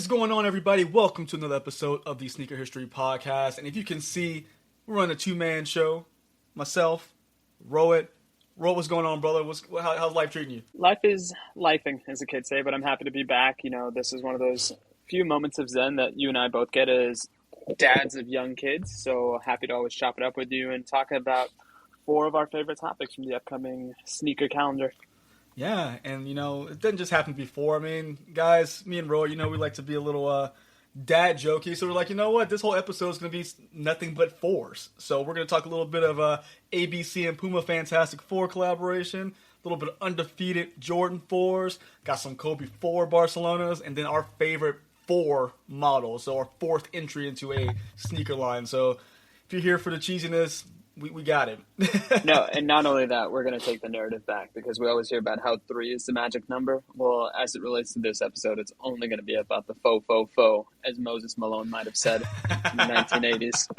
is going on, everybody? Welcome to another episode of the Sneaker History Podcast. And if you can see, we're on a two-man show. Myself, Rohit. Rohit, what's going on, brother? How's life treating you? Life is lifing, as the kids say, but I'm happy to be back. You know, this is one of those few moments of zen that you and I both get as dads of young kids. So happy to always chop it up with you and talk about four of our favorite topics from the upcoming sneaker calendar. Yeah, and, it didn't just happen before. I mean, guys, me and Rohit, we like to be a little dad jokey. So we're like, you know what? This whole episode is going to be nothing but fours. So we're going to talk a little bit of ABC and Puma Fantastic Four collaboration, a little bit of Undefeated Jordan 4s, got some Kobe 4 Barcelonas, and then our favorite 4 models. So our fourth entry into a sneaker line. So if you're here for the cheesiness, we got it. No, and not only that, we're going to take the narrative back because we always hear about how 3 is the magic number. Well, as it relates to this episode, it's only going to be about the faux, as Moses Malone might have said in the 1980s.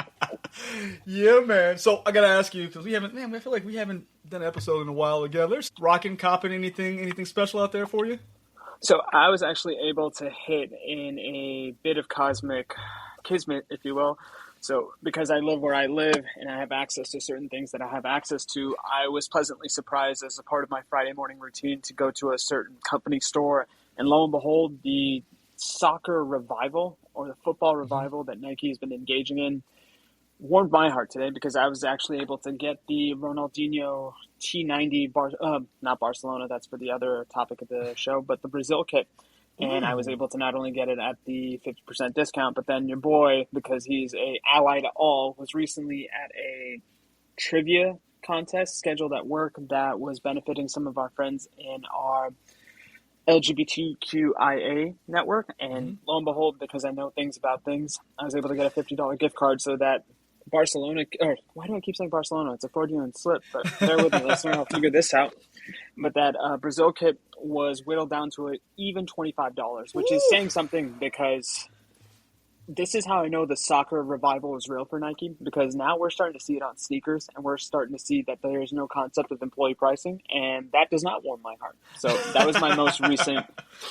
Yeah, man. So I got to ask you, because I feel like we haven't done an episode in a while together. There's rocking, copping, anything special out there for you? So I was actually able to hit in a bit of cosmic kismet, if you will. So because I live where I live and I have access to certain things that I have access to, I was pleasantly surprised as a part of my Friday morning routine to go to a certain company store. And lo and behold, the soccer revival or the football revival that Nike has been engaging in warmed my heart today because I was actually able to get the Ronaldinho T90, not Barcelona, that's for the other topic of the show, but the Brazil kit. And I was able to not only get it at the 50% discount, but then your boy, because he's a ally to all, was recently at a trivia contest scheduled at work that was benefiting some of our friends in our LGBTQIA network. And lo and behold, because I know things about things, I was able to get a $50 gift card so that Barcelona, or why do I keep saying Barcelona? It's a Freudian slip, but bear with me, listener, I'll figure this out. But that Brazil kit was whittled down to an even $25, which is saying something because this is how I know the soccer revival is real for Nike, because now we're starting to see it on sneakers and we're starting to see that there's no concept of employee pricing, and that does not warm my heart. So that was my most recent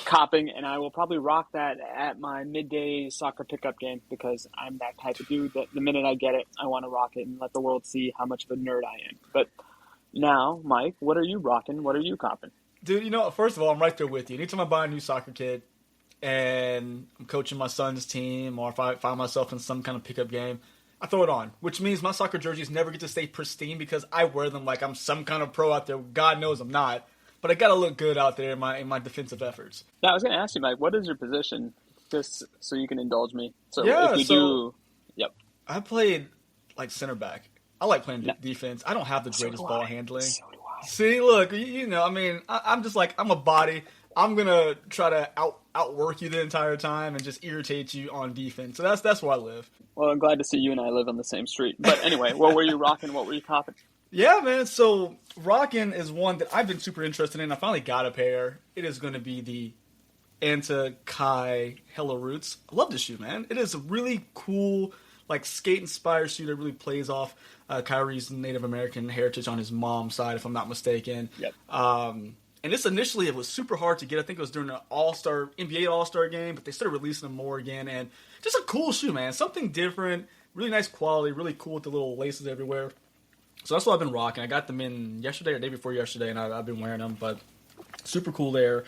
copping, and I will probably rock that at my midday soccer pickup game because I'm that type of dude that the minute I get it, I want to rock it and let the world see how much of a nerd I am. But now, Mike, what are you rocking? What are you copping? Dude, first of all, I'm right there with you. Anytime I buy a new soccer kit and I'm coaching my son's team, or if I find myself in some kind of pickup game, I throw it on, which means my soccer jerseys never get to stay pristine because I wear them like I'm some kind of pro out there. God knows I'm not, but I got to look good out there in my defensive efforts. Now, I was going to ask you, Mike, what is your position, just so you can indulge me? So yeah, if you do, yep. I played like center back. I like playing defense. I don't have the greatest ball handling. So do I. See, look, I'm just like, I'm a body. I'm going to try to outwork you the entire time and just irritate you on defense. So that's where I live. Well, I'm glad to see you and I live on the same street. But anyway, what were you rocking? What were you copping? Yeah, man. So rocking is one that I've been super interested in. I finally got a pair. It is going to be the Anta Kai Hella Roots. I love this shoe, man. It is a really cool, like, skate-inspired shoe that really plays off Kyrie's Native American heritage on his mom's side, if I'm not mistaken. Yep. And this initially, it was super hard to get. I think it was during the NBA All-Star game, but they started releasing them more again. And just a cool shoe, man. Something different, really nice quality, really cool with the little laces everywhere. So that's what I've been rocking. I got them in yesterday or day before yesterday, and I've been wearing them. But super cool there.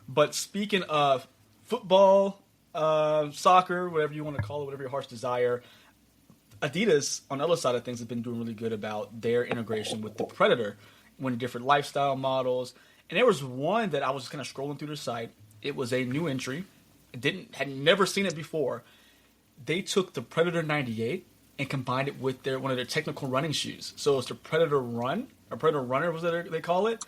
But speaking of football, soccer, whatever you want to call it, whatever your heart's desire, Adidas, on the other side of things, have been doing really good about their integration with the Predator, with different lifestyle models. And there was one that I was just kind of scrolling through the site. It was a new entry. Had never seen it before. They took the Predator 98 and combined it with one of their technical running shoes. So it's the Predator Run, or Predator Runner, was that they call it.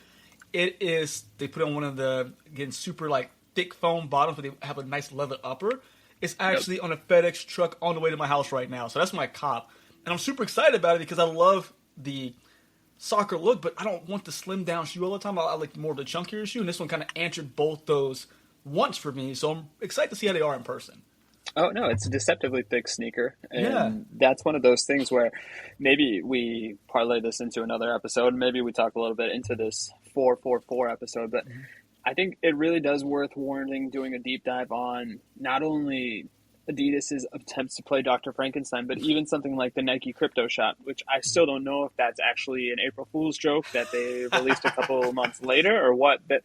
It is, they put on one of the, again, super like thick foam bottoms, but they have a nice leather upper. It's actually on a FedEx truck on the way to my house right now. So that's my cop. And I'm super excited about it because I love the soccer look, but I don't want the slim down shoe all the time. I like more of the chunkier shoe, and this one kind of answered both those wants for me. So I'm excited to see how they are in person. Oh, no, it's a deceptively thick sneaker. And that's one of those things where maybe we parlay this into another episode. Maybe we talk a little bit into this 444 episode. But I think it really does worth warning doing a deep dive on not only Adidas's attempts to play Dr. Frankenstein, but even something like the Nike crypto shot, which I still don't know if that's actually an April Fool's joke that they released a couple months later or what. But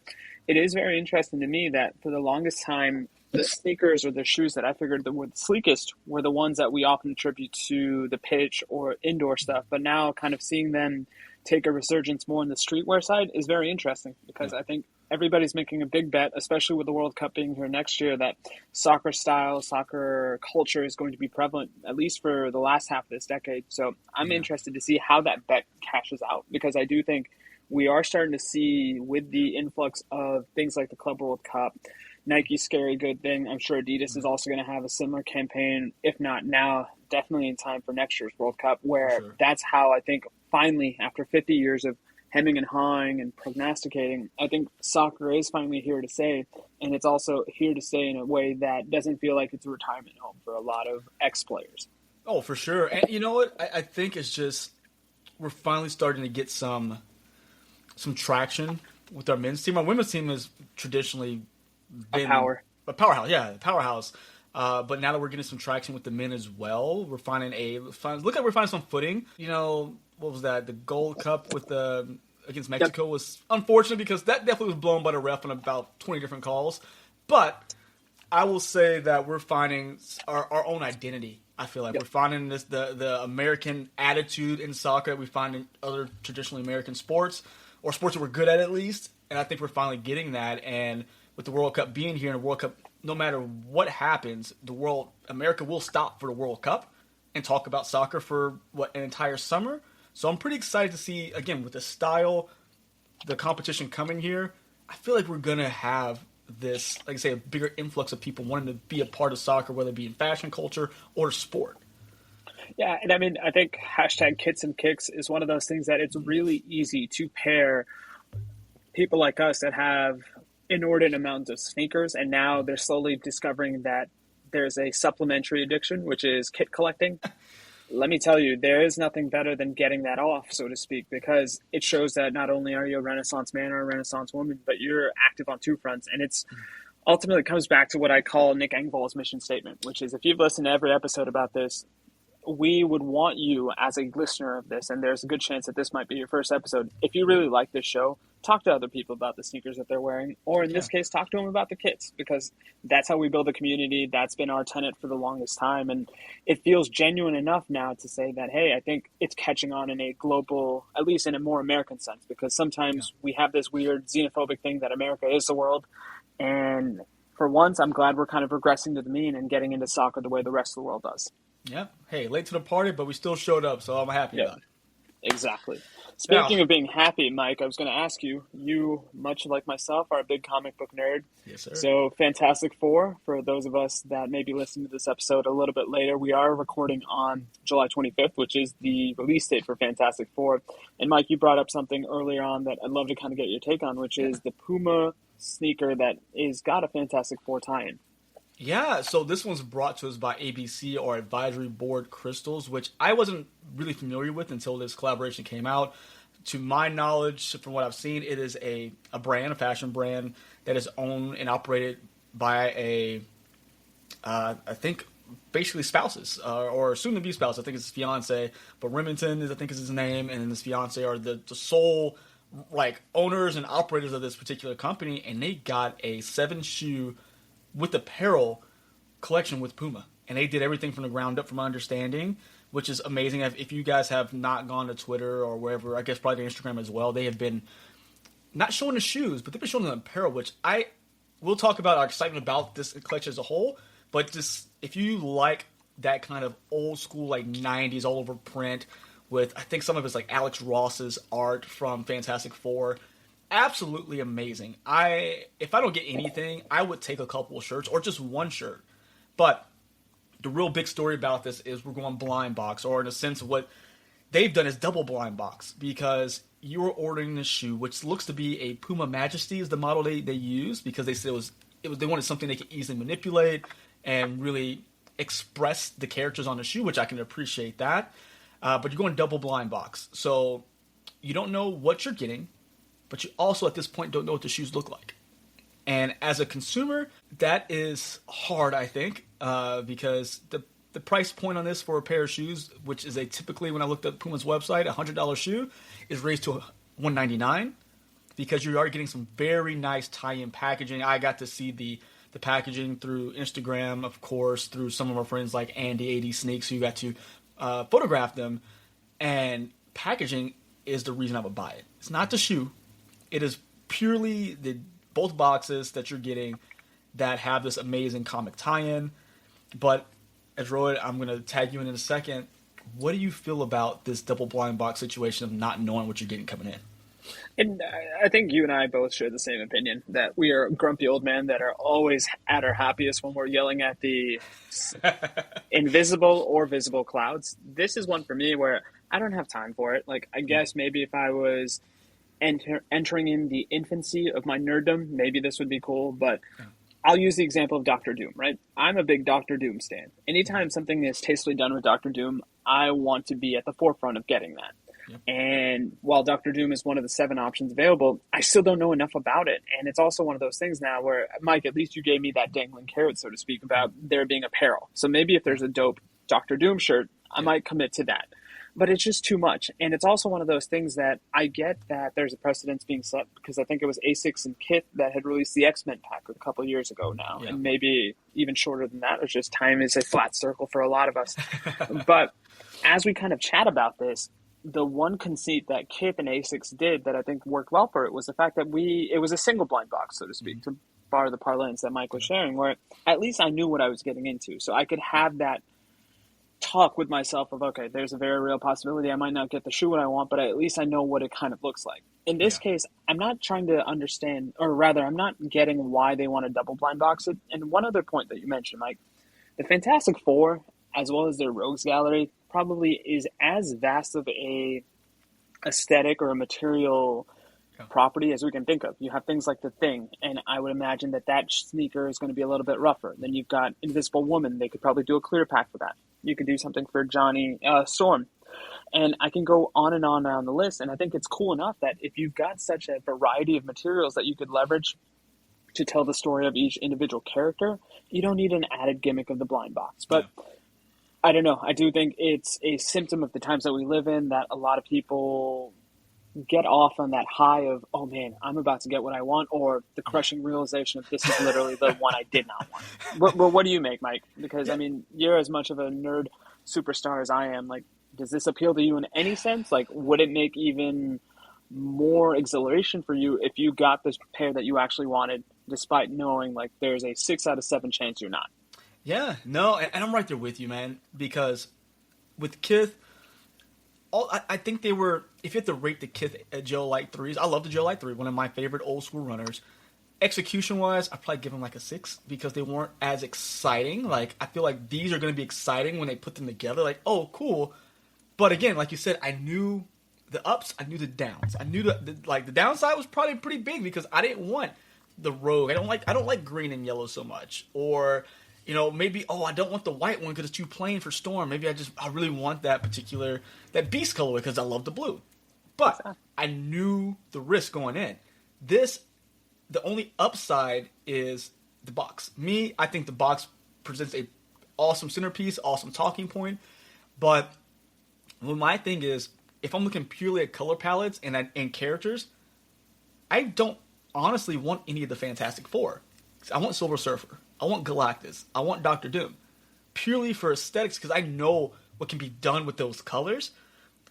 it is very interesting to me that for the longest time, the sneakers or the shoes that I figured that were the sleekest were the ones that we often attribute to the pitch or indoor stuff. But now kind of seeing them take a resurgence more on the streetwear side is very interesting because I think everybody's making a big bet, especially with the World Cup being here next year, that soccer style, soccer culture is going to be prevalent, at least for the last half of this decade. So I'm interested to see how that bet cashes out, because I do think we are starting to see, with the influx of things like the Club World Cup, Nike's Scary Good Thing, I'm sure Adidas is also going to have a similar campaign, if not now, definitely in time for next year's World Cup, where that's how I think finally, after 50 years of hemming and hawing and prognosticating, I think soccer is finally here to stay, and it's also here to stay in a way that doesn't feel like it's a retirement home for a lot of ex-players. Oh, for sure. And you know what? I think it's just we're finally starting to get some traction with our men's team. Our women's team has traditionally been a powerhouse. But now that we're getting some traction with the men as well, we're finding we're finding some footing. You know, what was that? The Gold Cup with against Mexico was unfortunate because that definitely was blown by the ref on about 20 different calls. But I will say that we're finding our own identity. I feel like we're finding the American attitude in soccer that we find in other traditionally American sports, or sports that we're good at least. And I think we're finally getting that. And with the World Cup being here, and the World Cup, no matter what happens, America will stop for the World Cup and talk about soccer for an entire summer. So I'm pretty excited to see, again, with the style, the competition coming here, I feel like we're going to have this, like I say, a bigger influx of people wanting to be a part of soccer, whether it be in fashion culture or sport. Yeah, and I mean, I think hashtag Kits and Kicks is one of those things that it's really easy to pair people like us that have inordinate amounts of sneakers, and now they're slowly discovering that there's a supplementary addiction, which is kit collecting. Let me tell you, there is nothing better than getting that off, so to speak, because it shows that not only are you a Renaissance man or a Renaissance woman, but you're active on two fronts. And it's ultimately comes back to what I call Nick Engvall's mission statement, which is, if you've listened to every episode about this, we would want you as a listener of this, and there's a good chance that this might be your first episode. If you really like this show, talk to other people about the sneakers that they're wearing, or in this case, talk to them about the kits, because that's how we build a community. That's been our tenet for the longest time, and it feels genuine enough now to say that, hey, I think it's catching on in a global, at least in a more American sense, because sometimes we have this weird xenophobic thing that America is the world, and for once, I'm glad we're kind of regressing to the mean and getting into soccer the way the rest of the world does. Yeah. Hey, late to the party, but we still showed up, so I'm happy about it. Exactly. Speaking of being happy, Mike, I was going to ask you, much like myself, are a big comic book nerd. Yes, sir. So Fantastic Four, for those of us that may be listening to this episode a little bit later, we are recording on July 25th, which is the release date for Fantastic Four. And Mike, you brought up something earlier on that I'd love to kind of get your take on, which is the Puma sneaker that is got a Fantastic Four tie-in. Yeah, so this one's brought to us by ABC, or Advisory Board Crystals, which I wasn't really familiar with until this collaboration came out. To my knowledge, from what I've seen, it is a fashion brand, that is owned and operated by I think, basically spouses, or soon-to-be spouses. I think it's his fiance, but Remington is his name, and then his fiance are the sole owners and operators of this particular company, and they got a 7-shoe with apparel collection with Puma. And they did everything from the ground up, from my understanding, which is amazing. If you guys have not gone to Twitter or wherever, I guess probably to Instagram as well, they have been not showing the shoes, but they've been showing the apparel, which we'll talk about our excitement about this collection as a whole. But just, if you like that kind of old school, 90s all over print with, I think some of it's Alex Ross's art from Fantastic Four, absolutely amazing. If I don't get anything, I would take a couple of shirts or just one shirt. But the real big story about this is we're going blind box, or in a sense what they've done is double blind box, because you're ordering this shoe, which looks to be a Puma Majesty is the model they use, because they said they wanted something they could easily manipulate and really express the characters on the shoe, which I can appreciate that. But you're going double blind box. So you don't know what you're getting, but you also, at this point, don't know what the shoes look like. And as a consumer, that is hard, I think, because the price point on this for a pair of shoes, which is typically, when I looked at Puma's website, $100 shoe, is raised to $199 because you are getting some very nice tie-in packaging. I got to see the packaging through Instagram, of course, through some of our friends like Andy 80 Sneaks, who got to photograph them. And packaging is the reason I would buy it. It's not the shoe. It is purely both boxes that you're getting that have this amazing comic tie-in. But as Rohit, I'm going to tag you in a second. What do you feel about this double blind box situation of not knowing what you're getting coming in? And I think you and I both share the same opinion that we are grumpy old men that are always at our happiest when we're yelling at the invisible or visible clouds. This is one for me where I don't have time for it. Like, I guess maybe if I was entering in the infancy of my nerddom, maybe this would be cool, but I'll use the example of Doctor Doom, right? I'm a big Doctor Doom stan. Anytime something is tastefully done with Doctor Doom, I want to be at the forefront of getting that. Yep. And while Doctor Doom is one of the 7 options available, I still don't know enough about it. And it's also one of those things now where, Mike, at least you gave me that dangling carrot, so to speak, about there being apparel. So maybe if there's a dope Doctor Doom shirt, I might commit to that. But it's just too much. And it's also one of those things that I get that there's a precedence being set because I think it was Asics and Kith that had released the X-Men pack a couple of years ago now. Yeah. And maybe even shorter than that. It's just time is a flat circle for a lot of us. But as we kind of chat about this, the one conceit that Kith and Asics did that I think worked well for it was the fact that it was a single blind box, so to speak, to borrow the parlance that Mike was sharing, where at least I knew what I was getting into. So I could have that talk with myself of, okay, there's a very real possibility I might not get the shoe what I want, but at least I know what it kind of looks like. In this case, I'm not trying to understand, or rather, I'm not getting why they want to double blind box it. And one other point that you mentioned, Mike, the Fantastic Four, as well as their Rogues Gallery, probably is as vast of a aesthetic or a material property as we can think of. You have things like The Thing, and I would imagine that sneaker is going to be a little bit rougher. Then you've got Invisible Woman. They could probably do a clear pack for that. You could do something for Johnny Storm. And I can go on and on down the list, and I think it's cool enough that if you've got such a variety of materials that you could leverage to tell the story of each individual character, you don't need an added gimmick of the blind box. But I don't know. I do think it's a symptom of the times that we live in that a lot of people get off on that high of, oh man, I'm about to get what I want, or the crushing realization of this is literally the one I did not want. But what do you make, Mike? Because, I mean, you're as much of a nerd superstar as I am. Like, does this appeal to you in any sense? Like, would it make even more exhilaration for you if you got this pair that you actually wanted, despite knowing, like, there's a 6 out of 7 chance you're not? Yeah, no, and I'm right there with you, man, because with Kith, I think they were, if you have to rate the Kith Gel Light 3s, I love the Gel Light 3, one of my favorite old school runners. Execution-wise, I'd probably give them like a 6 because they weren't as exciting. Like, I feel like these are going to be exciting when they put them together. Like, oh, cool. But again, like you said, I knew the ups, I knew the downs. I knew the downside was probably pretty big because I didn't want the Rogue. I don't like green and yellow so much. Or, you know, maybe, I don't want the white one because it's too plain for Storm. Maybe I really want that Beast colorway because I love the blue. But I knew the risk going in. The only upside is the box. I think the box presents a awesome centerpiece, awesome talking point. But my thing is, if I'm looking purely at color palettes and characters, I don't honestly want any of the Fantastic Four. I want Silver Surfer. I want Galactus. I want Doctor Doom. Purely for aesthetics, because I know what can be done with those colors.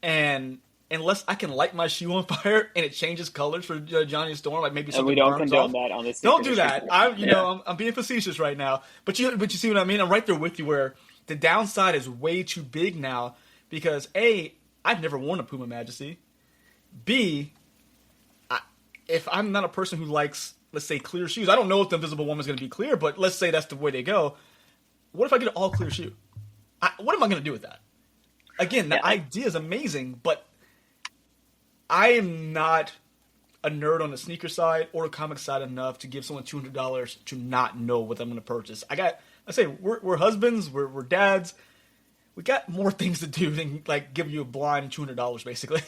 And unless I can light my shoe on fire and it changes colors for Johnny Storm, like maybe something we don't burns condone off. That on this. Don't do that. I'm being facetious right now. But you see what I mean? I'm right there with you where the downside is way too big now because A, I've never worn a Puma Majesty. B, if I'm not a person who likes, let's say, clear shoes, I don't know if the Invisible Woman is going to be clear, but let's say that's the way they go. What if I get an all clear shoe? What am I going to do with that? Again, the idea is amazing, but I am not a nerd on the sneaker side or the comic side enough to give someone $200 to not know what I'm going to purchase. We're husbands, we're dads. We got more things to do than like give you a blind $200 basically.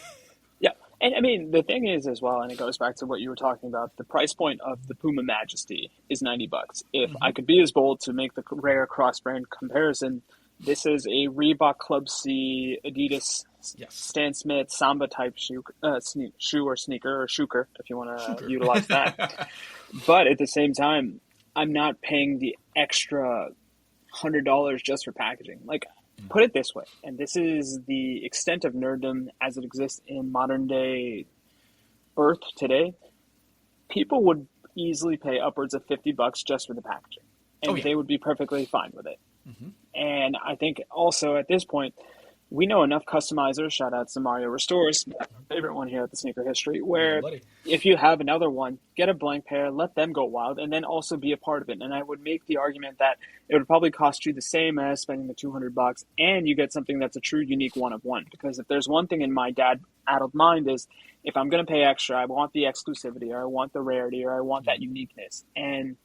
Yeah, And I mean, the thing is as well, and it goes back to what you were talking about, the price point of the Puma Majesty is $90. If I could be as bold to make the rare cross-brand comparison, this is a Reebok Club C Adidas Stan Smith Samba type shoe or sneaker or shuker, if you want to utilize that. But at the same time, I'm not paying the extra $100 just for packaging. Like, put it this way, and this is the extent of nerddom as it exists in modern day Earth today. People would easily pay upwards of $50 just for the packaging, and they would be perfectly fine with it. And I think also at this point, we know enough customizers, shout out to Mario Restores, my favorite one here at the Sneaker History, where if you have another one, get a blank pair, let them go wild, and then also be a part of it. And I would make the argument that it would probably cost you the same as spending the $200, and you get something that's a true unique one of one. Because if there's one thing in my addled mind is, if I'm going to pay extra, I want the exclusivity, or I want the rarity, or I want that uniqueness. And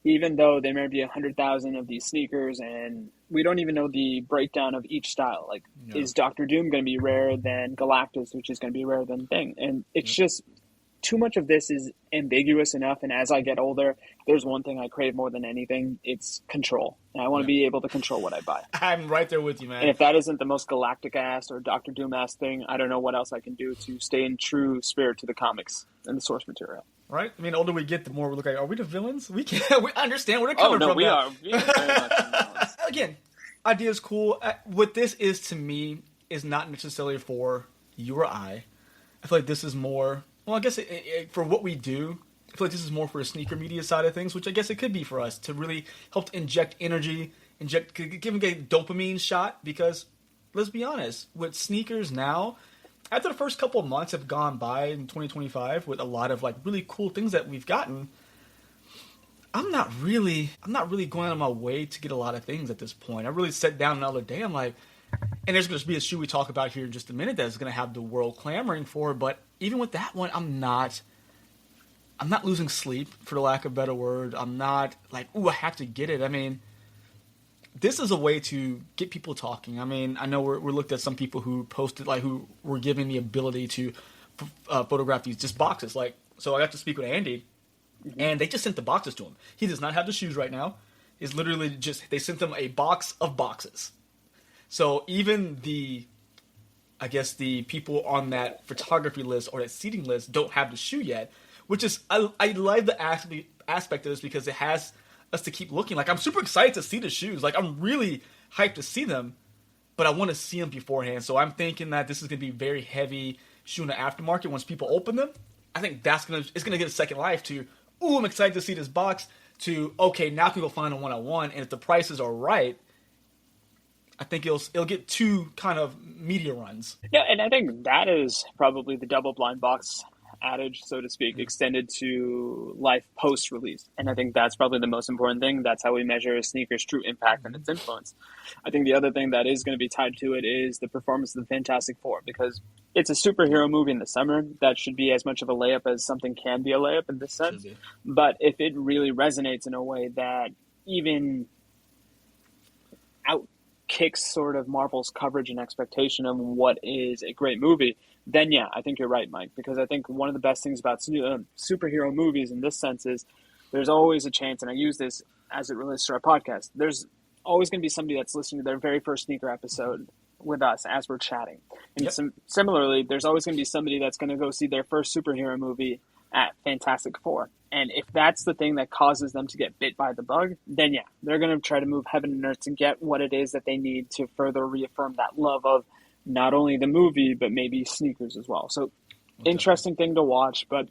even though there may be 100,000 of these sneakers and we don't even know the breakdown of each style, like is Dr. Doom going to be rarer than Galactus, which is going to be rarer than Thing? And it's just too much of this is ambiguous enough. And as I get older, there's one thing I crave more than anything. It's control. And I want to be able to control what I buy. I'm right there with you, man. And if that isn't the most galactic ass or Dr. Doom ass thing, I don't know what else I can do to stay in true spirit to the comics and the source material. Right? I mean, the older we get, the more we look like, are we the villains? We understand where they're coming from. We are very much villains. Again, idea is cool. What this is to me is not necessarily for you or I. I feel like this is more, well, I guess for what we do, I feel like this is more for the sneaker media side of things, which I guess it could be for us to really help inject energy, give them a dopamine shot. Because let's be honest, with sneakers now, after the first couple of months have gone by in 2025 with a lot of like really cool things that we've gotten, I'm not really going out of my way to get a lot of things at this point. I really sat down another day. I'm like, and there's going to be a shoe we talk about here in just a minute that's going to have the world clamoring for. But even with that one, I'm not losing sleep, for the lack of a better word. I'm not like, ooh, I have to get it. I mean, this is a way to get people talking. I mean, I know we're looked at some people who posted, like, who were given the ability to photograph these just boxes. Like, so I got to speak with Andy, and they just sent the boxes to him. He does not have the shoes right now. It's literally just, they sent them a box of boxes. So even the people on that photography list or that seating list don't have the shoe yet, which is, I like the aspect of this because it has us to keep looking. Like, I'm super excited to see the shoes. Like, I'm really hyped to see them, but I want to see them beforehand. So I'm thinking that this is going to be very heavy shoe in the aftermarket. Once people open them, I think it's going to get a second life to, ooh, I'm excited to see this box, to, okay, now I can go find a one-on-one. And if the prices are right, I think it'll get two kind of media runs. Yeah, and I think that is probably the double blind box adage, so to speak, extended to life post-release. And I think that's probably the most important thing. That's how we measure a sneaker's true impact and its influence. I think the other thing that is going to be tied to it is the performance of the Fantastic Four, because it's a superhero movie in the summer. That should be as much of a layup as something can be a layup in this sense. But if it really resonates in a way that even outkicks sort of Marvel's coverage and expectation of what is a great movie, then yeah, I think you're right, Mike, because I think one of the best things about superhero movies in this sense is there's always a chance, and I use this as it relates to our podcast, there's always going to be somebody that's listening to their very first sneaker episode with us as we're chatting. And similarly, there's always going to be somebody that's going to go see their first superhero movie at Fantastic Four. And if that's the thing that causes them to get bit by the bug, then yeah, they're going to try to move heaven and earth to get what it is that they need to further reaffirm that love of not only the movie, but maybe sneakers as well. So interesting thing to watch. But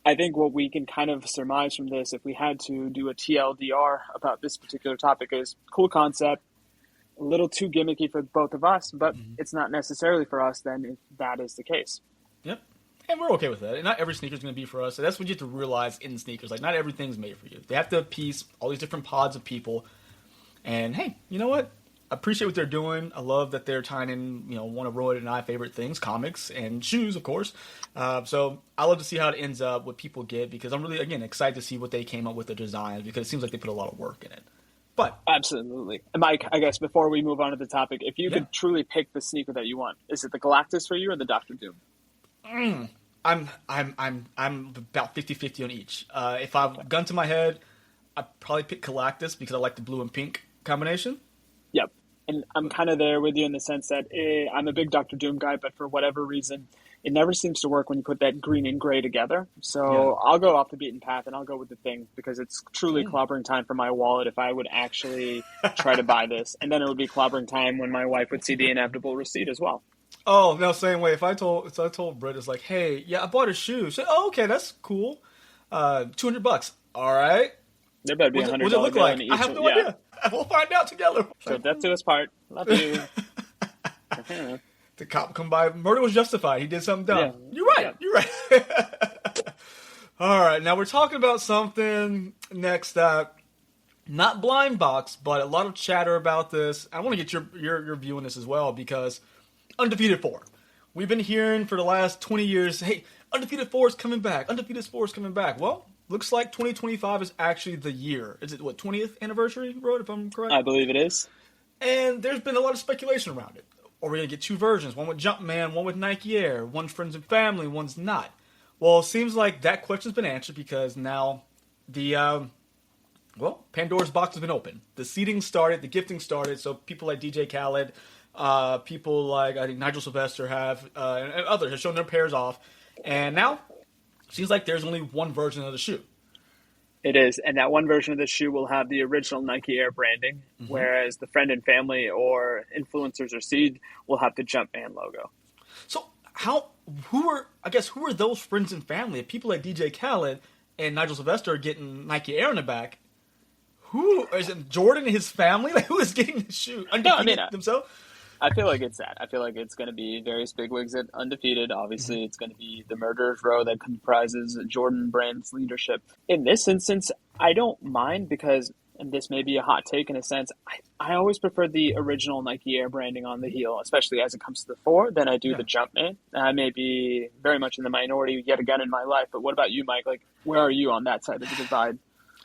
I think what we can kind of surmise from this, if we had to do a TLDR about this particular topic, is cool concept, a little too gimmicky for both of us, but it's not necessarily for us then if that is the case. Yep. And we're okay with that. And not every sneaker is going to be for us. So that's what you have to realize in sneakers. Like, not everything's made for you. They have to appease all these different pods of people. And hey, you know what? I appreciate what they're doing. I love that they're tying in, one of Rohit and I favorite things, comics and shoes, of course. So I love to see how it ends up, what people get, because I'm really, again, excited to see what they came up with the designs, because it seems like they put a lot of work in it. But absolutely. Mike, I guess before we move on to the topic, if you could truly pick the sneaker that you want, is it the Galactus for you or the Dr. Doom? I'm about 50-50 on each. If I've gun to my head, I'd probably pick Galactus because I like the blue and pink combination. Yep. And I'm kind of there with you in the sense that I'm a big Doctor Doom guy, but for whatever reason, it never seems to work when you put that green and gray together. So I'll go off the beaten path and I'll go with the Thing because it's truly clobbering time for my wallet if I would actually try to buy this. And then it would be clobbering time when my wife would see the inevitable receipt as well. Oh, no, same way. If I told Britt, it's like, hey, yeah, I bought a shoe. Say, oh, okay, that's cool. $200. All right. There better be $100. What does it look like? I have no idea. We'll find out together. So death to us part. Love you. The cop come by. Murder was justified. He did something dumb. Yeah. You're right. Yeah. You're right. All right. Now we're talking about something next that not blind box, but a lot of chatter about this. I want to get your view on this as well because Undefeated Four. We've been hearing for the last 20 years, hey, Undefeated Four is coming back. Undefeated Four is coming back. Well, looks like 2025 is actually the year. Is it, 20th anniversary, Rohit, if I'm correct? I believe it is. And there's been a lot of speculation around it. Are we going to get two versions? One with Jumpman, one with Nike Air. One's friends and family, one's not. Well, it seems like that question's been answered because now the, Pandora's box has been opened. The seeding started, the gifting started, so people like DJ Khaled, people like, I think Nigel Sylvester and others have shown their pairs off. And now, seems like there's only one version of the shoe. It is, and that one version of the shoe will have the original Nike Air branding, whereas the friend and family or influencers or seed will have the Jumpman logo. So who are those friends and family? If people like DJ Khaled and Nigel Sylvester are getting Nike Air in the back, who is it? Jordan and his family? Like, who is getting the shoe? Themselves? I feel like it's that. I feel like it's going to be various bigwigs at Undefeated. Obviously, it's going to be the Murderers Row that comprises Jordan Brand's leadership. In this instance, I don't mind because, and this may be a hot take in a sense, I always prefer the original Nike Air branding on the heel, especially as it comes to the four, than I do the Jumpman. I may be very much in the minority yet again in my life, but what about you, Mike? Like, where are you on that side of the divide?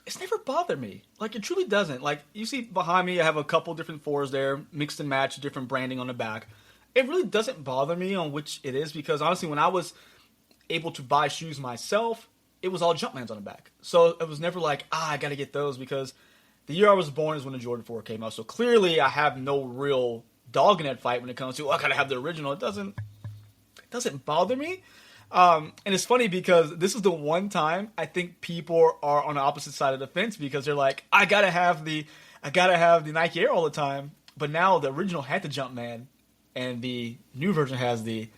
It's never bothered me. Like, it truly doesn't. Like, you see behind me, I have a couple different fours there, mixed and matched, different branding on the back. It really doesn't bother me on which it is because, honestly, when I was able to buy shoes myself, it was all Jumpmans on the back. So it was never like, I got to get those because the year I was born is when the Jordan 4 came out. So clearly I have no real dog in that fight when it comes to, I got to have the original. It doesn't bother me. And it's funny because this is the one time I think people are on the opposite side of the fence because they're like, I gotta have the Nike Air all the time. But now the original had the Jumpman and the new version has the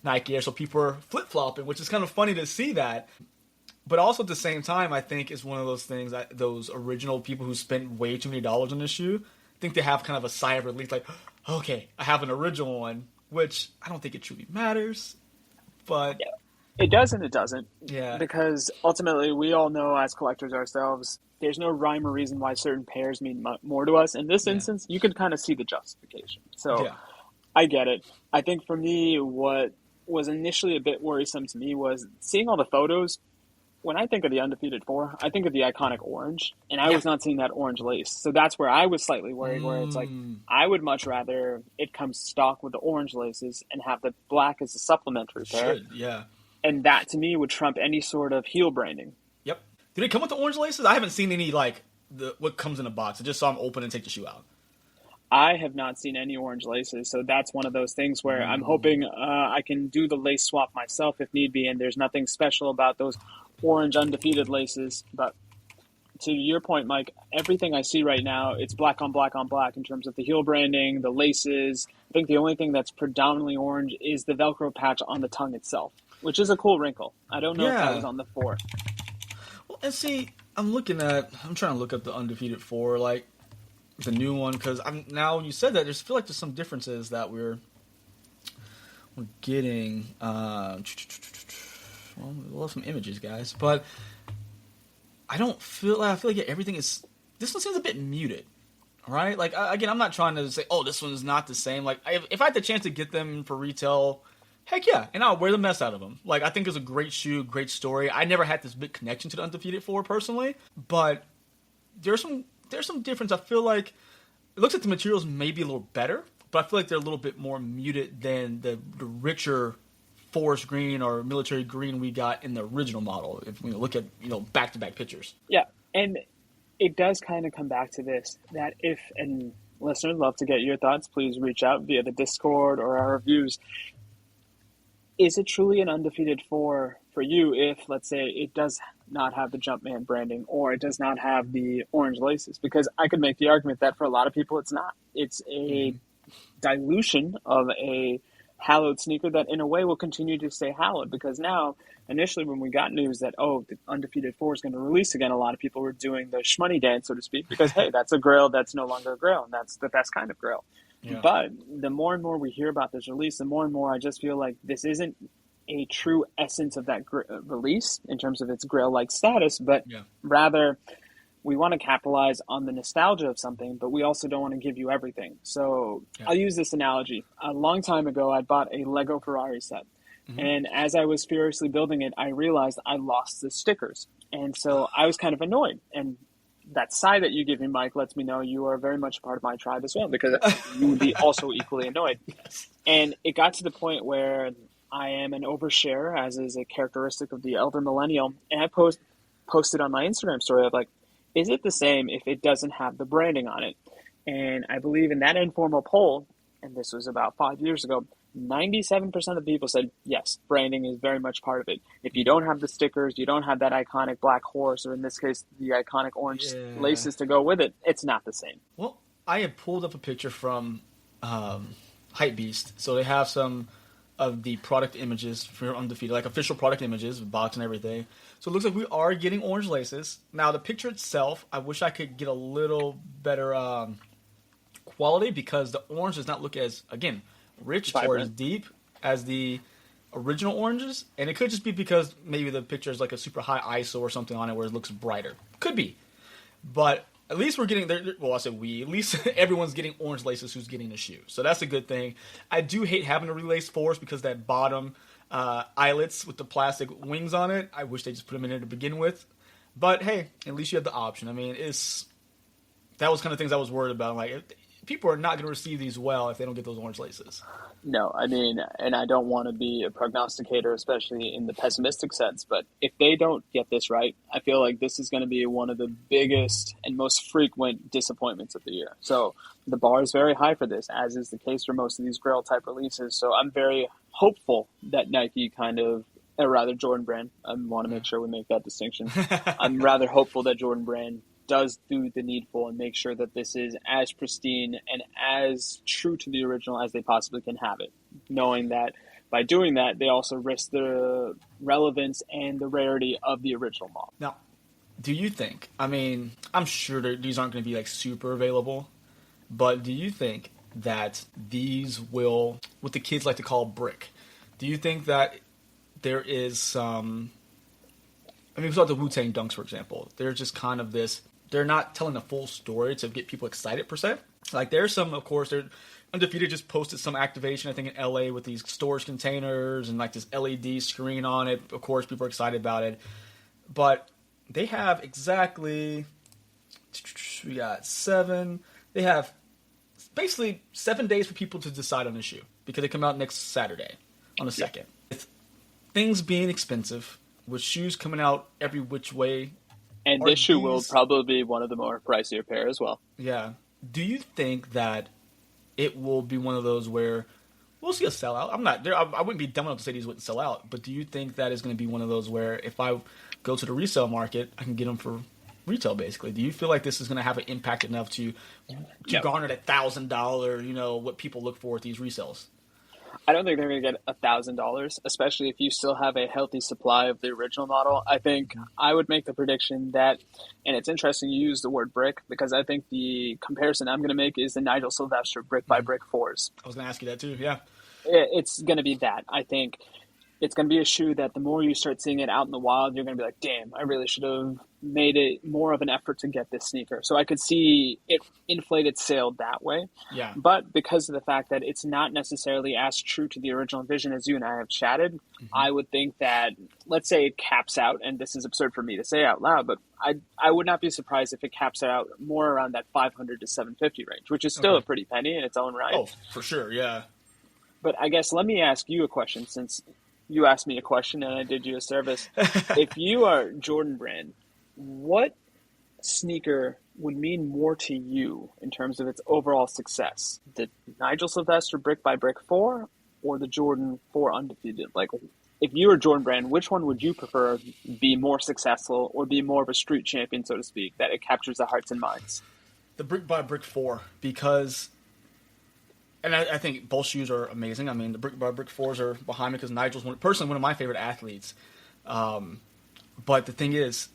Nike Air. So people are flip-flopping, which is kind of funny to see that. But also at the same time, I think it's one of those things that those original people who spent way too many dollars on this shoe, I think they have kind of a sigh of relief like, okay, I have an original one, which I don't think it truly matters. But yeah. It does and it doesn't. Yeah. Because ultimately, we all know as collectors ourselves, there's no rhyme or reason why certain pairs mean more to us. In this instance, you can kind of see the justification. So I get it. I think for me, what was initially a bit worrisome to me was seeing all the photos. When I think of the Undefeated Four, I think of the iconic orange, and I was not seeing that orange lace. So that's where I was slightly worried, where it's like, I would much rather it comes stock with the orange laces and have the black as a supplementary pair. Yeah. And that, to me, would trump any sort of heel branding. Yep. Did it come with the orange laces? I haven't seen any, what comes in the box. I just saw them open and take the shoe out. I have not seen any orange laces, so that's one of those things where I'm hoping I can do the lace swap myself if need be, and there's nothing special about those orange Undefeated laces. But to your point, Mike, everything I see right now, it's black on black on black in terms of the heel branding, the laces. I think the only thing that's predominantly orange is the Velcro patch on the tongue itself, which is a cool wrinkle. I don't know if that was on the 4. Well, and see, I'm trying to look up the Undefeated 4, like the new one, because now when you said that, I feel like there's some differences that we're getting. We'll have some images, guys, but I feel like everything is. This one seems a bit muted. All right, like again, I'm not trying to say, oh, this one's not the same. Like, if I had the chance to get them for retail, heck yeah, and I'll wear the mess out of them. Like, I think it's a great shoe, great story. I never had this big connection to the Undefeated 4 personally, but there's some difference. I feel like it looks like the materials may be a little better, but I feel like they're a little bit more muted than the richer forest green or military green we got in the original model. If we look at back-to-back pictures. Yeah, and it does kind of come back to this, that if, and listeners, love to get your thoughts, please reach out via the Discord or our reviews. Is it truly an undefeated four for you if, let's say, it does not have the Jumpman branding or it does not have the orange laces? Because I could make the argument that for a lot of people it's not. It's a dilution of a hallowed sneaker that in a way will continue to stay hallowed, because now initially when we got news that the Undefeated Four is going to release again, a lot of people were doing the shmoney dance, so to speak, because hey, that's a grail that's no longer a grail, and that's the best kind of grail. Yeah. But the more and more we hear about this release, the more and more I just feel like this isn't a true essence of that release in terms of its grail-like status, but rather we want to capitalize on the nostalgia of something, but we also don't want to give you everything. So I'll use this analogy. A long time ago, I bought a Lego Ferrari set. And as I was furiously building it, I realized I lost the stickers. And so I was kind of annoyed. And that sigh that you give me, Mike, lets me know you are very much a part of my tribe as well, because you would be also equally annoyed. And it got to the point where I am an oversharer, as is a characteristic of the elder millennial. And I posted on my Instagram story of like, is it the same if it doesn't have the branding on it? And I believe in that informal poll, and this was about 5 years ago, 97% of people said, yes, branding is very much part of it. If you don't have the stickers, you don't have that iconic black horse, or in this case, the iconic orange laces to go with it, it's not the same. Well, I had pulled up a picture from Hypebeast. So they have some of the product images for Undefeated, like official product images, box and everything. So it looks like we are getting orange laces. Now, the picture itself, I wish I could get a little better quality, because the orange does not look as, again, rich or as deep as the original oranges. And it could just be because maybe the picture is like a super high ISO or something on it where it looks brighter. Could be. But at least we're getting there. Well, I said we. At least everyone's getting orange laces who's getting a shoe. So that's a good thing. I do hate having to relace fours because that bottom eyelets with the plastic wings on it, I wish they just put them in there to begin with. But hey, at least you have the option. I mean, that was kind of things I was worried about. Like, people are not going to receive these well if they don't get those orange laces. No, I mean, and I don't want to be a prognosticator, especially in the pessimistic sense, but if they don't get this right, I feel like this is going to be one of the biggest and most frequent disappointments of the year. So the bar is very high for this, as is the case for most of these Grail type releases. So I'm very hopeful that Nike or rather Jordan Brand, I want to make sure we make that distinction. I'm rather hopeful that Jordan Brand does do the needful and make sure that this is as pristine and as true to the original as they possibly can have it, knowing that by doing that, they also risk the relevance and the rarity of the original model. Now, do you think, I mean, I'm sure these aren't going to be like super available, but do you think that these will, what the kids like to call brick, do you think that there is some, I mean, we saw the Wu-Tang Dunks, for example. They're just kind of this, they're not telling the full story to get people excited, per se. Like, there's some, of course, Undefeated just posted some activation, I think, in LA with these storage containers and, like, this LED screen on it. Of course, people are excited about it. But they have exactly, we got 7. They have basically 7 days for people to decide on the shoe, because they come out next Saturday on the 2nd. With things being expensive, with shoes coming out every which way. And this shoe will probably be one of the more pricier pair as well. Yeah. Do you think that it will be one of those where we'll see a sellout? I'm not there. I wouldn't be dumb enough to say these wouldn't sell out. But do you think that is going to be one of those where if I go to the resale market, I can get them for retail, basically? Do you feel like this is going to have an impact enough to garner that $1,000, what people look for at these resales? I don't think they're going to get $1,000, especially if you still have a healthy supply of the original model. I think I would make the prediction that, and it's interesting you use the word brick, because I think the comparison I'm going to make is the Nigel Sylvester brick by brick 4s. I was going to ask you that too, yeah. It's going to be that. I think it's going to be a shoe that the more you start seeing it out in the wild, you're going to be like, damn, I really should have made it more of an effort to get this sneaker. So I could see it inflated sale that way. Yeah. But because of the fact that it's not necessarily as true to the original vision as you and I have chatted, I would think that, let's say it caps out, and this is absurd for me to say out loud, but I would not be surprised if it caps out more around that $500 to $750 range, which is still a pretty penny in its own right. Oh, for sure, yeah. But I guess let me ask you a question, since you asked me a question and I did you a service. If you are Jordan Brand, what sneaker would mean more to you in terms of its overall success? The Nigel Sylvester Brick by Brick 4 or the Jordan 4 Undefeated? Like, if you were Jordan Brand, which one would you prefer be more successful or be more of a street champion, so to speak, that it captures the hearts and minds? The Brick by Brick 4, because, and I think both shoes are amazing. I mean, the Brick by Brick 4s are behind me because Nigel's personally one of my favorite athletes. But the thing is,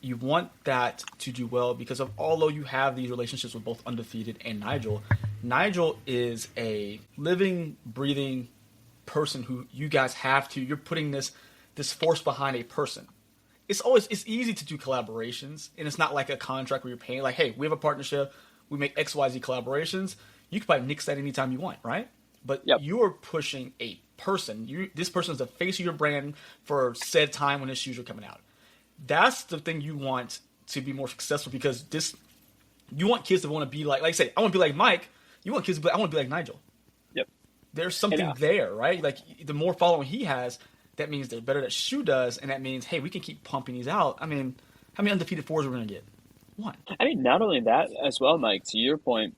you want that to do well because although you have these relationships with both Undefeated and Nigel is a living, breathing person who you guys you're putting this force behind a person. It's easy to do collaborations, and it's not like a contract where you're paying, like, hey, we have a partnership, we make XYZ collaborations. You can probably nix that anytime you want, right? But you're pushing a person. This person is the face of your brand for said time when his shoes are coming out. That's the thing you want to be more successful because you want kids to want to be like I say, I want to be like Mike. You want kids to be I want to be like Nigel. Yep. There's something there, right? Like the more following he has, that means the better that shoe does, and that means, hey, we can keep pumping these out. I mean, how many Undefeated 4s are we going to get? One. I mean, not only that as well, Mike, to your point,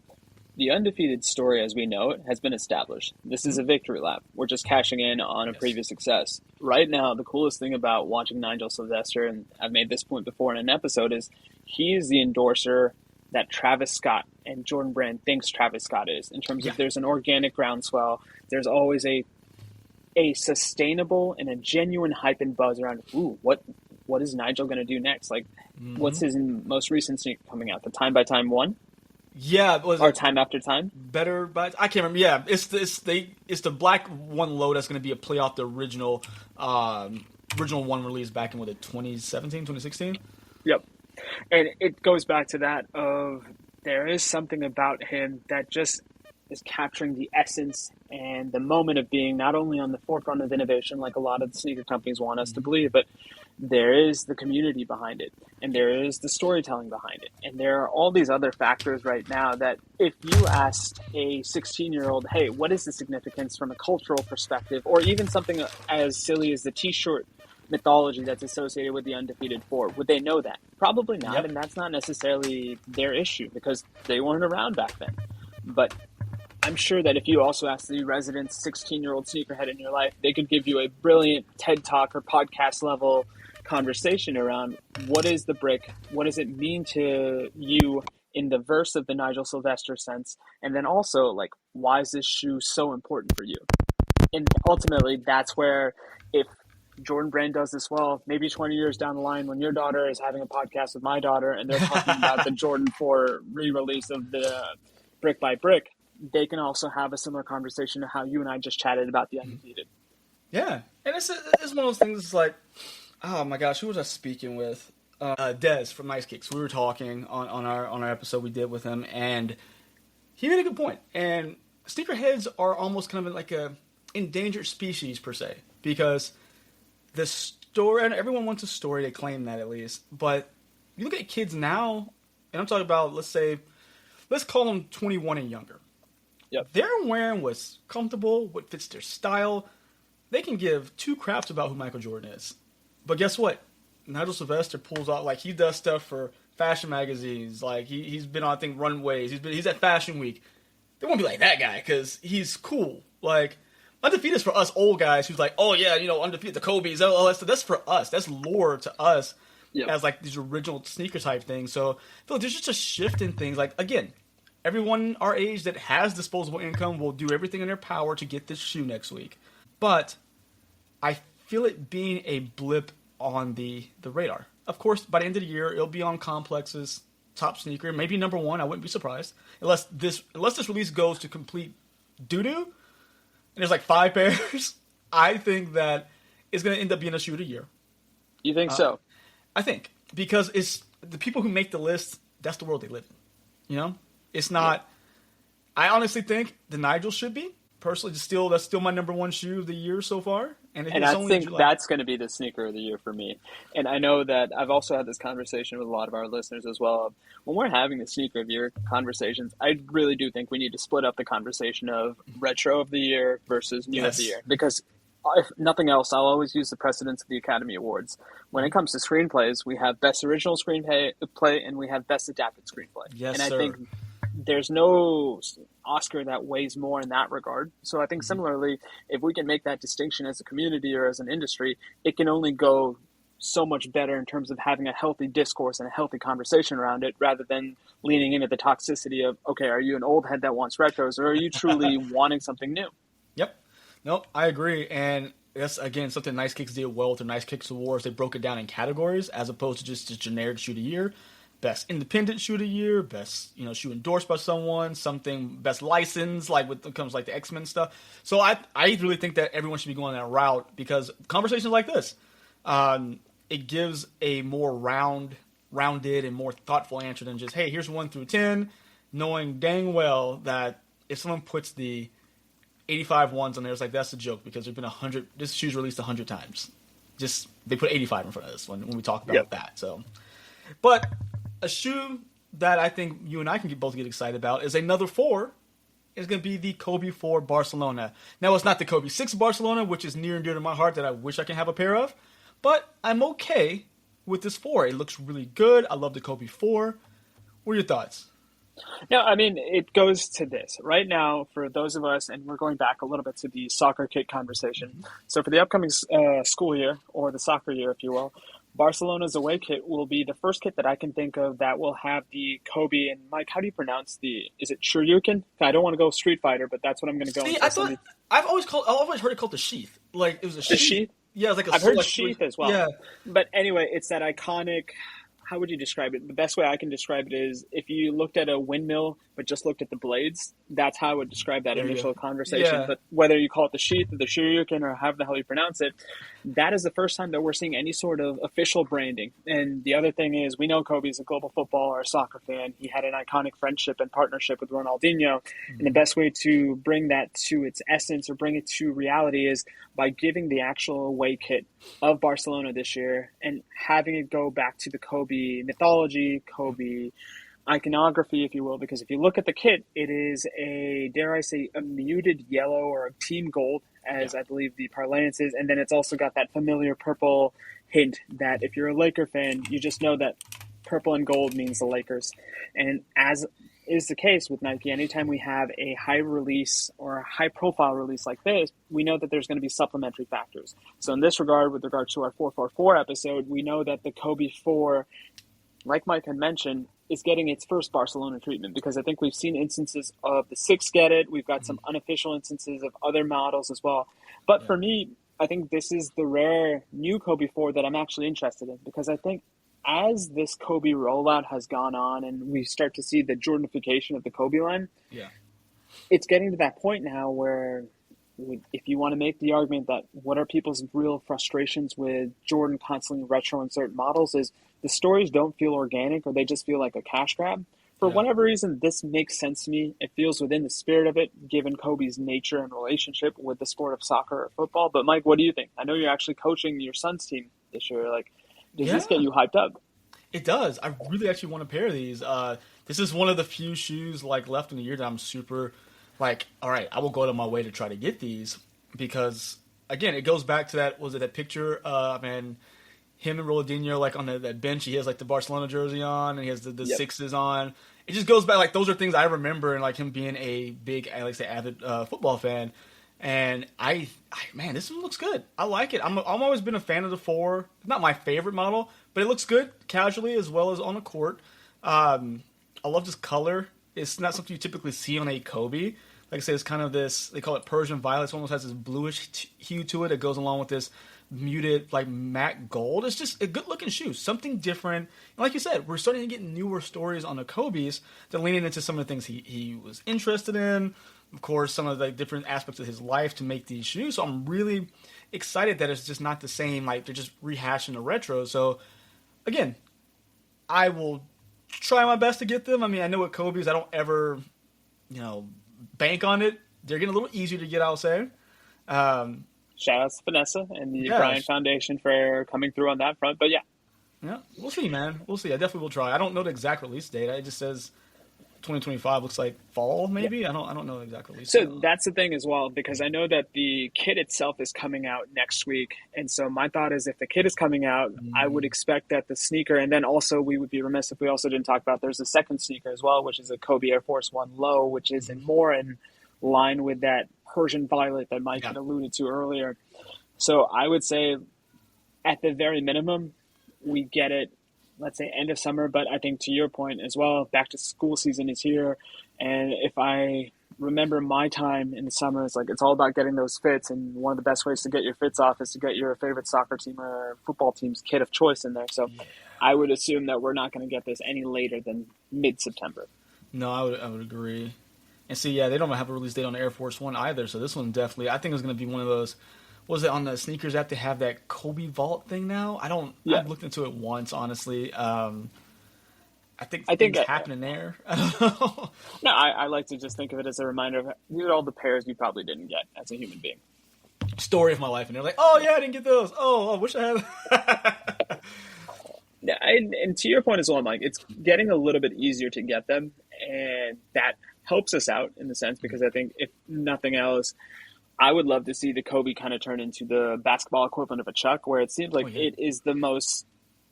the Undefeated story as we know it has been established. This is a victory lap. We're just cashing in on a previous success. Right now, the coolest thing about watching Nigel Sylvester, and I've made this point before in an episode, is he is the endorser that Travis Scott and Jordan Brand thinks Travis Scott is. In terms of there's an organic groundswell, there's always a sustainable and a genuine hype and buzz around, what is Nigel going to do next? Like, what's his most recent sneaker coming out? The Time by Time 1? Yeah, or Time After Time. Better, but I can't remember. Yeah, it's the black one low that's going to be a play off the original one released back in 2017, 2016. Yep, and it goes back to that of there is something about him that just is capturing the essence and the moment of being not only on the forefront of innovation, like a lot of the sneaker companies want us to believe, but there is the community behind it, and there is the storytelling behind it, and there are all these other factors right now that if you asked a 16-year-old, hey, what is the significance from a cultural perspective, or even something as silly as the T-shirt mythology that's associated with the Undefeated Four, would they know that? Probably not, and that's not necessarily their issue because they weren't around back then. But I'm sure that if you also ask the resident 16-year-old sneakerhead in your life, they could give you a brilliant TED Talk or podcast level conversation around what is the brick, what does it mean to you in the verse of the Nigel Sylvester sense, and then also, like, why is this shoe so important for you? And ultimately, that's where if Jordan Brand does this well, maybe 20 years down the line when your daughter is having a podcast with my daughter and they're talking about the Jordan 4 re-release of the Brick by Brick, they can also have a similar conversation to how you and I just chatted about the Undefeated. Yeah, and it's one of those things. It's like, oh my gosh, who was I speaking with? Dez from Nice Kicks. We were talking on our episode we did with him, and he made a good point. And sneakerheads are almost kind of like a endangered species per se, because the story, and everyone wants a story. They claim that at least, but you look at kids now, and I'm talking about let's call them 21 and younger. Yep. They're wearing what's comfortable, what fits their style. They can give two craps about who Michael Jordan is. But guess what? Nigel Sylvester pulls out, like, he does stuff for fashion magazines. Like, he's been on, I think, runways. He's at Fashion Week. They won't be like that guy because he's cool. Like, Undefeated is for us old guys who's like, oh, yeah, Undefeated, the Kobe's, all that stuff. That's for us. That's lore to us as, like, these original sneaker type things. So, I feel like there's just a shift in things. Like, again, everyone our age that has disposable income will do everything in their power to get this shoe next week. But I feel it being a blip on the radar. Of course, by the end of the year, it'll be on Complex's top sneaker, maybe number one. I wouldn't be surprised. Unless this release goes to complete doo-doo, and there's like 5 pairs, I think that it's going to end up being a shoe of the year. You think so? I think. Because it's the people who make the list, that's the world they live in. It's not... I honestly think the Nigel should be. Personally, that's still my number one shoe of the year so far. And I think that's going to be the sneaker of the year for me. And I know that I've also had this conversation with a lot of our listeners as well. When we're having the sneaker of the year conversations, I really do think we need to split up the conversation of retro of the year versus new of the year. Because if nothing else, I'll always use the precedence of the Academy Awards. When it comes to screenplays, we have Best Original Screenplay and we have Best Adapted Screenplay. Yes, and I sir. think there's no Oscar that weighs more in that regard. So I think similarly, if we can make that distinction as a community or as an industry, it can only go so much better in terms of having a healthy discourse and a healthy conversation around it, rather than leaning into the toxicity of, okay, are you an old head that wants retros, or are you truly wanting something new? Yep. Nope, I agree. And that's, again, something Nice Kicks did well with the Nice Kicks Awards. They broke it down in categories as opposed to just a generic shoe of the year. Best independent shoe of the year, best, shoe endorsed by someone, something, best license, like when it comes like the X-Men stuff. So I really think that everyone should be going that route, because conversations like this, it gives a more rounded and more thoughtful answer than just, hey, here's 1 through 10, knowing dang well that if someone puts the 85 ones on there, it's like, that's a joke, because there's been 100, this shoe's released 100 times. Just, they put 85 in front of this when we talk about that. So, but a shoe that I think you and I can both get excited about is another 4. Is going to be the Kobe 4 Barcelona. Now, it's not the Kobe 6 Barcelona, which is near and dear to my heart that I wish I can have a pair of, but I'm okay with this 4. It looks really good. I love the Kobe 4. What are your thoughts? No, I mean, it goes to this. Right now, for those of us, and we're going back a little bit to the soccer kit conversation. So for the upcoming school year, or the soccer year, if you will, Barcelona's away kit will be the first kit that I can think of that will have the Kobe. And Mike, how do you pronounce is it Shoryuken? I don't want to go Street Fighter, but that's what I'm going to go. See, I've always heard it called the sheath. Like, it was a sheath. The sheath? Yeah, it was like I've heard sheath as well. Yeah. But anyway, it's that iconic. How would you describe it? The best way I can describe it is, if you looked at a windmill but just looked at the blades, that's how I would describe that initial conversation. Yeah. But whether you call it the sheath or the Shoryuken or however the hell you pronounce it, that is the first time that we're seeing any sort of official branding. And the other thing is, we know Kobe's a global football or a soccer fan. He had an iconic friendship and partnership with Ronaldinho. And the best way to bring that to its essence, or bring it to reality, is by giving the actual away kit of Barcelona this year and having it go back to the Kobe mythology, Kobe iconography, if you will, because if you look at the kit, it is a, dare I say, a muted yellow or a team gold, as I believe the parlance is, and then it's also got that familiar purple hint that if you're a Laker fan, you just know that purple and gold means the Lakers. And as is the case with Nike, anytime we have a high release or a high profile release like this, we know that there's going to be supplementary factors. So in this regard, with regards to our 444 episode, we know that the Kobe 4, like Mike had mentioned, is getting its first Barcelona treatment, because I think we've seen instances of the 6 get it. We've got some unofficial instances of other models as well. But for me, I think this is the rare new Kobe 4 that I'm actually interested in, because I think as this Kobe rollout has gone on and we start to see the Jordanification of the Kobe line, it's getting to that point now where, if you want to make the argument that what are people's real frustrations with Jordan constantly retroing certain models, is the stories don't feel organic, or they just feel like a cash grab. For whatever reason, this makes sense to me. It feels within the spirit of it, given Kobe's nature and relationship with the sport of soccer or football. But Mike, what do you think? I know you're actually coaching your son's team this year. Like, does this get you hyped up? It does. I really actually want a pair of these. This is one of the few shoes like left in the year that I'm super like, all right, I will go out of my way to try to get these, because again, it goes back to that picture and him and Ronaldinho like on that bench. He has like the Barcelona jersey on, and he has the sixes on. It just goes back, like those are things I remember, and like him being a big, I like to say, avid football fan. And man, this one looks good. I like it. I'm always been a fan of the 4. Not my favorite model, but it looks good casually as well as on the court. I love this color. It's not something you typically see on a Kobe. Like I said, it's kind of this, they call it Persian violet. It almost has this bluish hue to it. It goes along with this muted, like matte gold. It's just a good looking shoe. Something different. And like you said, we're starting to get newer stories on the Kobe's that leaning into some of the things he was interested in. Of course, some of the different aspects of his life to make these shoes. So I'm really excited that it's just not the same, like they're just rehashing the retro. So again, I will try my best to get them. I mean, I know with Kobe's, I don't ever, bank on it. They're getting a little easier to get, I'll say. Shout out to Vanessa and the Bryant Foundation for coming through on that front. But yeah, we'll see, man. We'll see. I definitely will try. I don't know the exact release date. It just says 2025 looks like fall, maybe. Yeah. I don't know exactly. So that's the thing as well, because I know that the kit itself is coming out next week, and so my thought is if the kit is coming out, I would expect that the sneaker, and then also we would be remiss if we also didn't talk about there's a second sneaker as well, which is a Kobe Air Force One Low, which is more in line with that Persian violet that Mike had alluded to earlier. So I would say at the very minimum, we get it, let's say end of summer, but I think to your point as well, back to school season is here. And if I remember my time in the summer, it's like, it's all about getting those fits. And one of the best ways to get your fits off is to get your favorite soccer team or football team's kit of choice in there. So I would assume that we're not going to get this any later than mid-September. No, I would agree. And see, they don't have a release date on the Air Force One either. So this one definitely, I think it was going to be one of those. Was it on the sneakers app they have that Kobe Vault thing now? I've looked into it once, honestly. I think it's happening there. I don't know. No, I like to just think of it as a reminder of all the pairs you probably didn't get as a human being. Story of my life. And they're like, oh, yeah, I didn't get those. Oh, I wish I had. Yeah, and to your point as well, Mike, it's getting a little bit easier to get them. And that helps us out in the sense because I think if nothing else, I would love to see the Kobe kind of turn into the basketball equivalent of a Chuck, where it seems like it is the most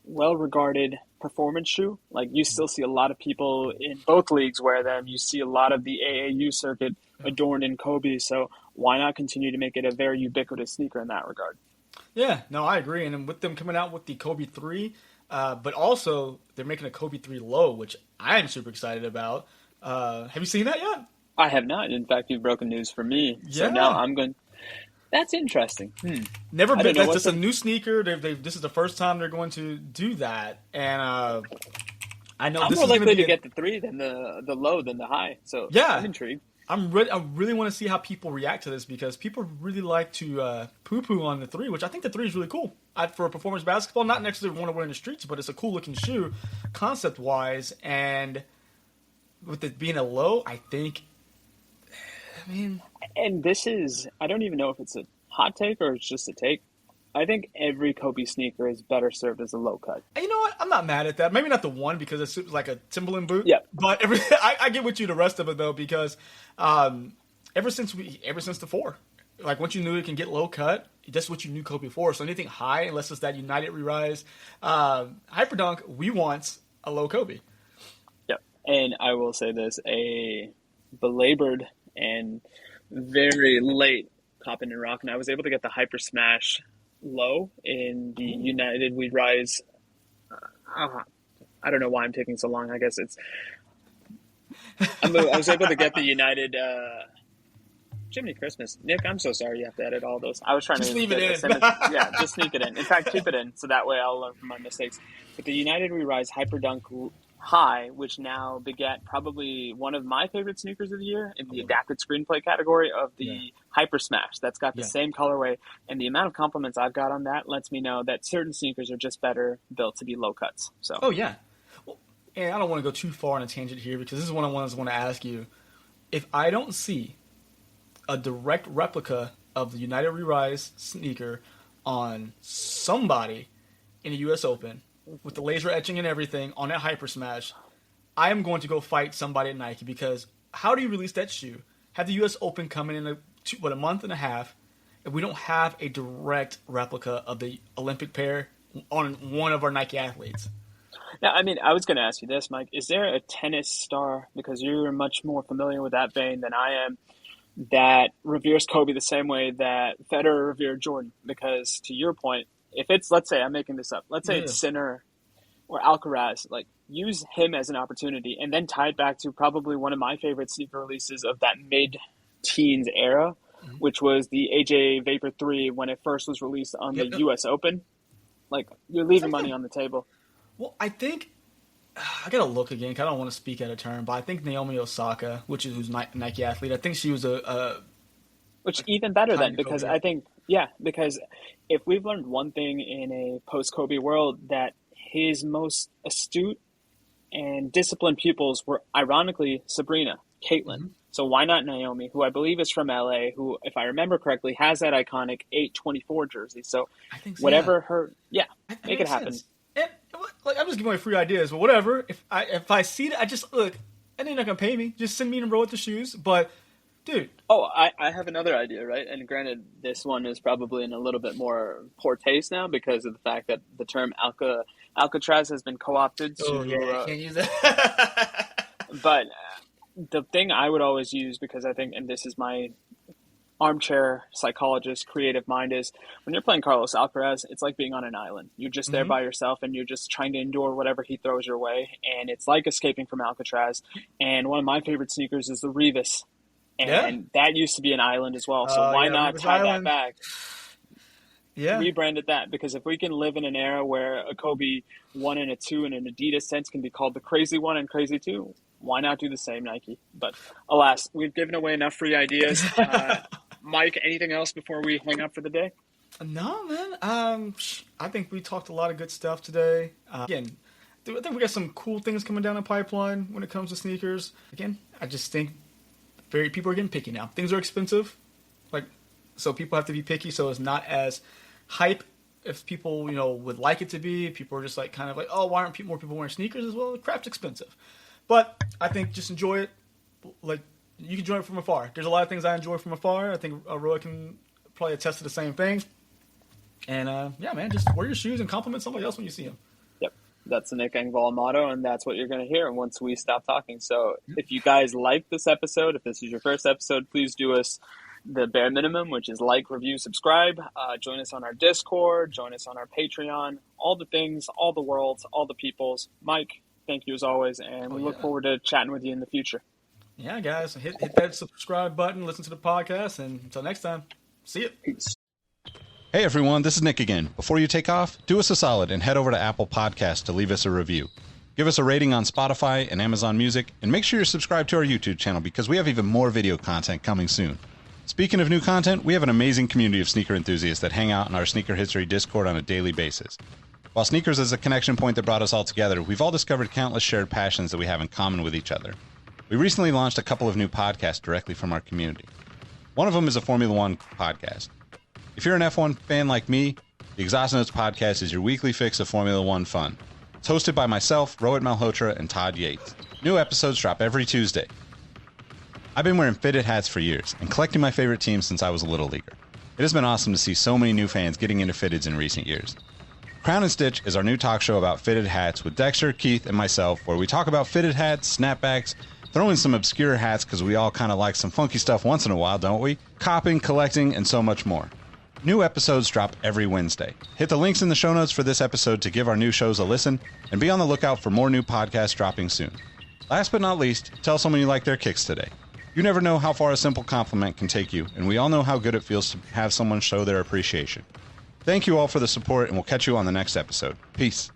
well-regarded performance shoe. Like you still see a lot of people in both leagues wear them. You see a lot of the AAU circuit adorned in Kobe. So why not continue to make it a very ubiquitous sneaker in that regard? Yeah, no, I agree. And with them coming out with the Kobe 3, but also they're making a Kobe 3 Low, which I am super excited about. Have you seen that yet? I have not. In fact, you've broken news for me. So now I'm going. That's interesting. Never been. That's just a new sneaker. This is the first time they're going to do that, and I know I'm more likely to get the 3 than the low than the high. So I'm intrigued. I really want to see how people react to this because people really like to poo-poo on the 3, which I think the 3 is really cool. For performance basketball, not necessarily want to wear in the streets, but it's a cool looking shoe, concept wise, and with it being a low, I think. And this is, I don't even know if it's a hot take or it's just a take. I think every Kobe sneaker is better served as a low cut. And you know what? I'm not mad at that. Maybe not the 1 because it's like a Timberland boot. Yeah. But I get with you the rest of it though because ever since the 4, like once you knew it can get low cut, that's what you knew Kobe for. So anything high, unless it's that United Re-Rise Hyperdunk, we want a low Kobe. Yep. And I will say this, a belabored and very late Coppin and Rock, and I was able to get the Hyper Smash Low in the United We Rise. I don't know why I'm taking so long. I guess I was able to get the United Jiminy Christmas. Nick, I'm so sorry you have to edit all those. I was trying just to leave it in. Just sneak it in. In fact, keep it in so that way I'll learn from my mistakes. But the United We Rise Hyperdunk High, which now begat probably one of my favorite sneakers of the year in the adapted screenplay category of the Hyper Smash. That's got the same colorway, and the amount of compliments I've got on that lets me know that certain sneakers are just better built to be low cuts. So. Oh yeah, well, and I don't want to go too far on a tangent here because this is one of the ones I want to ask you. If I don't see a direct replica of the United Re-Rise sneaker on somebody in the U.S. Open, with the laser etching and everything on that Hyper Smash, I am going to go fight somebody at Nike because how do you release that shoe? Have the U.S. Open coming in a month and a half if we don't have a direct replica of the Olympic pair on one of our Nike athletes? Now, I mean, I was going to ask you this, Mike. Is there a tennis star, because you're much more familiar with that vein than I am, that reveres Kobe the same way that Federer revered Jordan? Because to your point, if it's, let's say, I'm making this up, let's say it's Sinner or Alcaraz, like use him as an opportunity and then tie it back to probably one of my favorite sneaker releases of that mid-teens era, which was the AJ Vapor 3 when it first was released on the U.S. Open. Like, you're leaving money on the table. Well, I think, I got to look again because I don't want to speak out of turn, but I think Naomi Osaka, who's Nike athlete, I think she was which even better then, because I think, because if we've learned one thing in a post-Kobe world, that his most astute and disciplined pupils were, ironically, Sabrina, Caitlin. Mm-hmm. So why not Naomi, who I believe is from LA, who, if I remember correctly, has that iconic 824 jersey. So I think so, whatever her, make it happen. And, like, I'm just giving away free ideas, but whatever. If I see it, I just look. and they're not gonna pay me. Just send me and Rohit the shoes. But dude, Oh, I have another idea, right? And granted, this one is probably in a little bit more poor taste now because of the fact that the term Alcatraz has been co-opted to. Can't use that. But the thing I would always use, because I think, and this is my armchair psychologist, creative mind, is when you're playing Carlos Alcaraz, it's like being on an island. You're just there by yourself and you're just trying to endure whatever he throws your way. And it's like escaping from Alcatraz. And one of my favorite sneakers is the Revis. And that used to be an island as well. So why not tie that back? Yeah. Rebranded that, because if we can live in an era where a Kobe 1 and a 2 in an Adidas sense can be called the Crazy 1 and Crazy 2, why not do the same, Nike? But alas, we've given away enough free ideas. Mike, anything else before we hang up for the day? No, man. I think we talked a lot of good stuff today. Again, I think we got some cool things coming down the pipeline when it comes to sneakers. Again, I just think people are getting picky now. Things are expensive, so people have to be picky. So it's not as hype if people would like it to be. People are just kind of oh, why aren't more people wearing sneakers as well? Crap's expensive, but I think just enjoy it. You can enjoy it from afar. There's a lot of things I enjoy from afar. I think Rohit can probably attest to the same thing. And yeah, man, just wear your shoes and compliment somebody else when you see them. Yep, that's the Nick Engvall motto, and that's what you're going to hear once we stop talking. So if you guys like this episode, if this is your first episode, please do us the bare minimum, which is like, review, subscribe. Join us on our Discord. Join us on our Patreon. All the things, all the worlds, all the peoples. Mike, thank you as always, and we look forward to chatting with you in the future. Yeah, guys, hit that subscribe button, listen to the podcast, and until next time, see you. Peace. Hey everyone, this is Nick again. Before you take off, do us a solid and head over to Apple Podcasts to leave us a review. Give us a rating on Spotify and Amazon Music, and make sure you're subscribed to our YouTube channel because we have even more video content coming soon. Speaking of new content, we have an amazing community of sneaker enthusiasts that hang out in our Sneaker History Discord on a daily basis. While sneakers is a connection point that brought us all together, we've all discovered countless shared passions that we have in common with each other. We recently launched a couple of new podcasts directly from our community. One of them is a Formula One podcast. If you're an F1 fan like me, the Exhaust Notes podcast is your weekly fix of Formula One fun. It's hosted by myself, Rohit Malhotra, and Todd Yates. New episodes drop every Tuesday. I've been wearing fitted hats for years and collecting my favorite teams since I was a little leaguer. It has been awesome to see so many new fans getting into fitteds in recent years. Crown and Stitch is our new talk show about fitted hats with Dexter, Keith, and myself, where we talk about fitted hats, snapbacks, throw in some obscure hats because we all kind of like some funky stuff once in a while, don't we? Copping, collecting, and so much more. New episodes drop every Wednesday. Hit the links in the show notes for this episode to give our new shows a listen, and be on the lookout for more new podcasts dropping soon. Last but not least, tell someone you like their kicks today. You never know how far a simple compliment can take you, and we all know how good it feels to have someone show their appreciation. Thank you all for the support, and we'll catch you on the next episode. Peace.